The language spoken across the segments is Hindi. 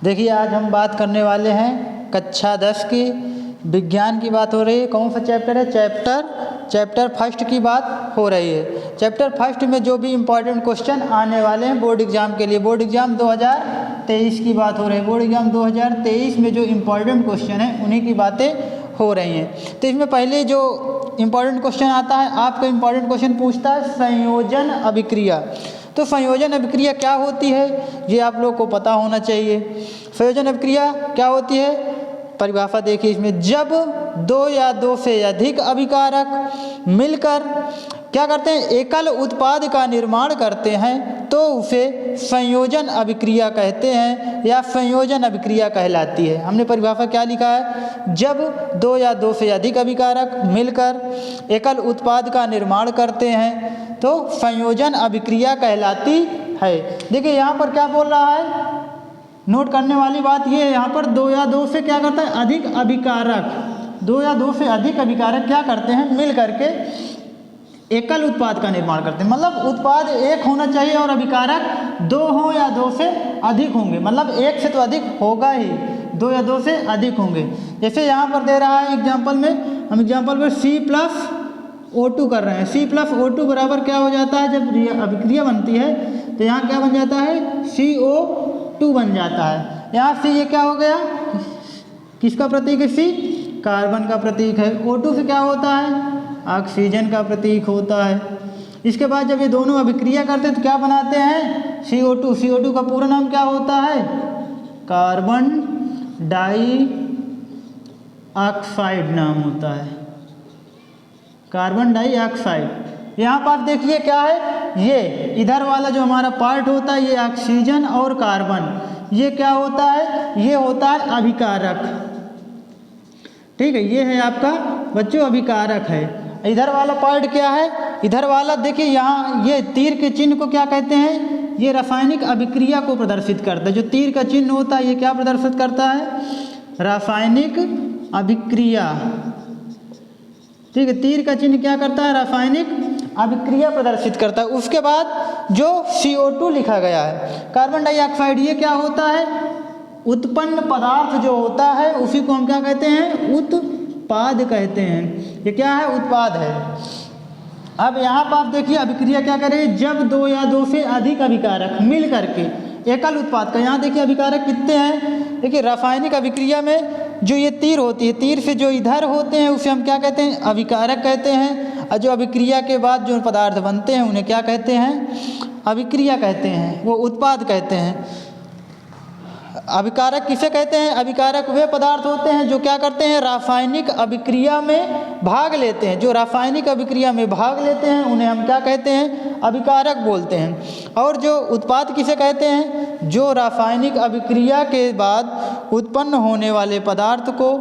देखिए आज हम बात करने वाले हैं कक्षा 10 की विज्ञान की बात हो रही है। कौन सा चैप्टर है? चैप्टर फर्स्ट की बात हो रही है। चैप्टर फर्स्ट में जो भी इम्पोर्टेंट क्वेश्चन आने वाले हैं बोर्ड एग्जाम के लिए, बोर्ड एग्जाम 2023 की बात हो रही है। बोर्ड एग्जाम 2023 में जो इम्पोर्टेंट क्वेश्चन है उन्हीं की बातें हो रही हैं। तो इसमें पहले जो इम्पोर्टेंट क्वेश्चन आता है, आपका इम्पोर्टेंट क्वेश्चन पूछता है संयोजन अभिक्रिया। तो संयोजन अभिक्रिया क्या होती है ये आप लोग को पता होना चाहिए। संयोजन अभिक्रिया क्या होती है? परिभाषा देखिए इसमें, जब दो या दो से अधिक अभिकारक मिलकर क्या करते हैं, एकल उत्पाद का निर्माण करते हैं तो उसे संयोजन अभिक्रिया कहते हैं या संयोजन अभिक्रिया कहलाती है। हमने परिभाषा क्या लिखा है? जब दो या दो से अधिक अभिकारक मिलकर एकल उत्पाद का निर्माण करते हैं तो संयोजन अभिक्रिया कहलाती है। देखिए यहाँ पर क्या बोल रहा है, नोट करने वाली बात ये है, यहाँ पर दो या दो से क्या करता है, अधिक अभिकारक, दो या दो से अधिक अभिकारक क्या करते हैं, मिल करके एकल उत्पाद का निर्माण करते हैं। मतलब उत्पाद एक होना चाहिए और अभिकारक दो हों या दो से अधिक होंगे, मतलब एक से तो अधिक होगा ही, दो या दो से अधिक होंगे। जैसे यहाँ पर दे रहा है एग्जाम्पल में, हम एग्जाम्पल में C+O2 कर रहे हैं। C+O2 बराबर क्या हो जाता है, जब अभिक्रिया बनती है तो यहाँ क्या बन जाता है, CO2 बन जाता है। यहाँ C ये क्या हो गया, किसका प्रतीक है? C कार्बन का प्रतीक है। O2 से क्या होता है, ऑक्सीजन का प्रतीक होता है। इसके बाद जब ये दोनों अभिक्रिया करते हैं तो क्या बनाते हैं, CO2। CO2 का पूरा नाम क्या होता है, कार्बन डाई ऑक्साइड नाम होता है, कार्बन डाई ऑक्साइड। यहाँ पर देखिए क्या है, ये इधर वाला जो हमारा पार्ट होता है ये ऑक्सीजन और कार्बन, ये क्या होता है, ये होता है अभिकारक। ठीक है, ये है आपका बच्चों अभिकारक है। इधर वाला पार्ट क्या है, इधर वाला देखिए यहाँ ये तीर के चिन्ह को क्या कहते हैं, ये रासायनिक अभिक्रिया को प्रदर्शित करता है। जो तीर का चिन्ह होता है ये क्या प्रदर्शित करता है, रासायनिक अभिक्रिया। ठीक है, तीर का चिन्ह क्या करता है, रासायनिक अभिक्रिया प्रदर्शित करता है। उसके बाद जो CO2 लिखा गया है, कार्बन डाइऑक्साइड, ये क्या होता है, उत्पन्न पदार्थ जो होता है उसी को हम क्या कहते हैं, उत्पाद कहते हैं। ये क्या है, उत्पाद है। अब यहाँ पर आप देखिए अभिक्रिया क्या करें, जब दो या दो से अधिक अभिकारक मिल करके एकल उत्पाद का, यहाँ देखिए अभिकारक कितने हैं, देखिए रासायनिक अभिक्रिया में जो ये तीर होती है, तीर से जो इधर होते हैं उसे हम क्या कहते हैं, अभिकारक कहते हैं। और जो अभिक्रिया के बाद जो पदार्थ बनते हैं उन्हें क्या कहते हैं, अभिक्रिया कहते हैं, वो उत्पाद कहते हैं। अभिकारक किसे कहते हैं, अभिकारक वे पदार्थ होते हैं जो क्या करते हैं, रासायनिक अभिक्रिया में भाग लेते हैं। जो रासायनिक अभिक्रिया में भाग लेते हैं उन्हें हम क्या कहते हैं, अभिकारक बोलते हैं। और जो उत्पाद किसे कहते हैं, जो रासायनिक अभिक्रिया के बाद उत्पन्न होने वाले पदार्थ को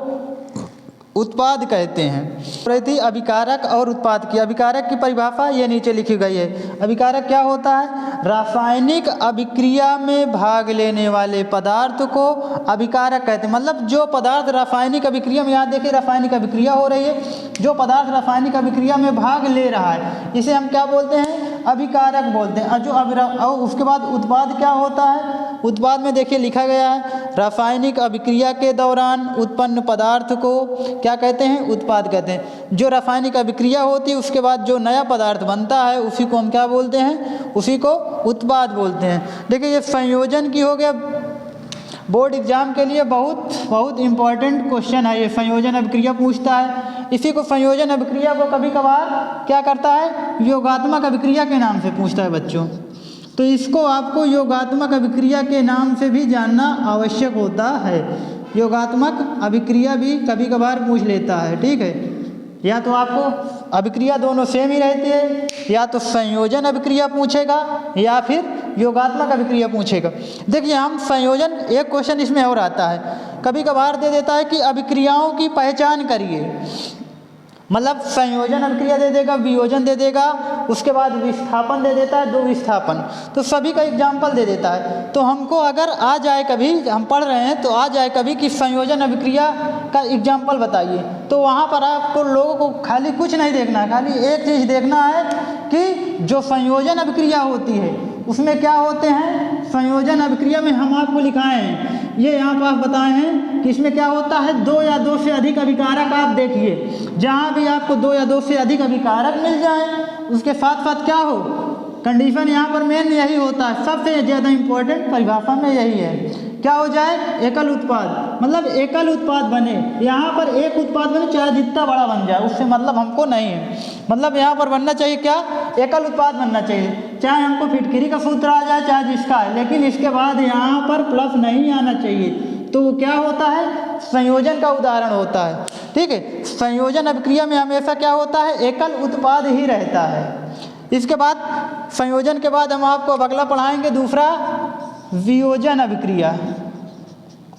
उत्पाद कहते हैं। प्रति अभिकारक और उत्पाद की, अभिकारक की परिभाषा ये नीचे लिखी गई है। अभिकारक क्या होता है, रासायनिक अभिक्रिया में भाग लेने वाले पदार्थ को अभिकारक कहते हैं। मतलब जो पदार्थ रासायनिक अभिक्रिया में, यहाँ देखिए रासायनिक अभिक्रिया हो रही है, जो पदार्थ रासायनिक अभिक्रिया में भाग ले रहा है इसे हम क्या बोलते हैं, अभिकारक बोलते हैं। और जो और उसके बाद उत्पाद क्या होता है, उत्पाद में देखिए लिखा गया है, रासायनिक अभिक्रिया के दौरान उत्पन्न पदार्थ को क्या कहते हैं, उत्पाद कहते हैं। जो रासायनिक अभिक्रिया होती है उसके बाद जो नया पदार्थ बनता है उसी को हम क्या बोलते हैं, उसी को उत्पाद बोलते हैं। देखिए ये संयोजन की हो गया, बोर्ड एग्जाम के लिए बहुत इंपॉर्टेंट क्वेश्चन है ये, संयोजन अभिक्रिया पूछता है। इसी को संयोजन अभिक्रिया को कभी कभार क्या करता है, योगात्मक अभिक्रिया के नाम से पूछता है बच्चों। तो इसको आपको योगात्मक अभिक्रिया के नाम से भी जानना आवश्यक होता है। योगात्मक अभिक्रिया भी कभी कभार पूछ लेता है। ठीक है, या तो आपको अभिक्रिया दोनों सेम ही रहती है, या तो संयोजन अभिक्रिया पूछेगा या फिर योगात्मक अभिक्रिया पूछेगा। देखिए हम संयोजन, एक क्वेश्चन इसमें और आता है, कभी कभार दे देता है कि अभिक्रियाओं की पहचान करिए। मतलब संयोजन अभिक्रिया दे देगा, वियोजन दे देगा, उसके बाद विस्थापन दे देता है, दो विस्थापन, तो सभी का एग्जाम्पल दे देता है। तो हमको अगर आ जाए कभी, हम पढ़ रहे हैं तो आ जाए कभी कि संयोजन अभिक्रिया का एग्जाम्पल बताइए, तो वहाँ पर आपको लोगों को खाली कुछ नहीं देखना है, खाली एक चीज़ देखना है कि जो संयोजन अभिक्रिया होती है उसमें क्या होते हैं, संयोजन अभिक्रिया में हम आपको लिखाए हैं ये यहाँ पर आप बताए हैं कि इसमें क्या होता है, 2 या 2 से अधिक अभिकारक। आप देखिए जहाँ भी आपको 2 या 2 से अधिक अभिकारक मिल जाए उसके साथ साथ क्या हो, कंडीशन यहाँ पर मेन यही होता है, सबसे ज़्यादा इम्पोर्टेंट परिभाषा में यही है, क्या हो जाए, एकल उत्पाद, मतलब एकल उत्पाद बने। यहाँ पर एक उत्पाद बने चाहे जितना बड़ा बन जाए, उससे मतलब हमको नहीं है, मतलब यहाँ पर बनना चाहिए क्या, एकल उत्पाद बनना चाहिए, चाहे हमको फिटकरी का सूत्र आ जाए चाहे जिसका है, लेकिन इसके बाद यहाँ पर प्लस नहीं आना चाहिए। तो वो क्या होता है, संयोजन का उदाहरण होता है। ठीक है, संयोजन अभिक्रिया में हमेशा क्या होता है, एकल उत्पाद ही रहता है। इसके बाद संयोजन के बाद हम आपको अब अगला पढ़ाएंगे दूसरा, वियोजन अभिक्रिया।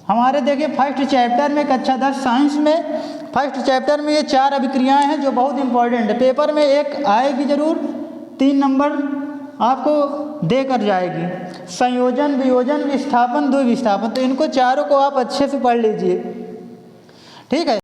हमारे देखिए फर्स्ट चैप्टर में कक्षा 10 साइंस में फर्स्ट चैप्टर में ये 4 अभिक्रियाएं हैं जो बहुत इंपॉर्टेंट है, पेपर में एक आएगी जरूर, 3 नंबर आपको देकर जाएगी, संयोजन, वियोजन, विस्थापन, द्विविस्थापन। तो इनको चारों को आप अच्छे से पढ़ लीजिए। ठीक है।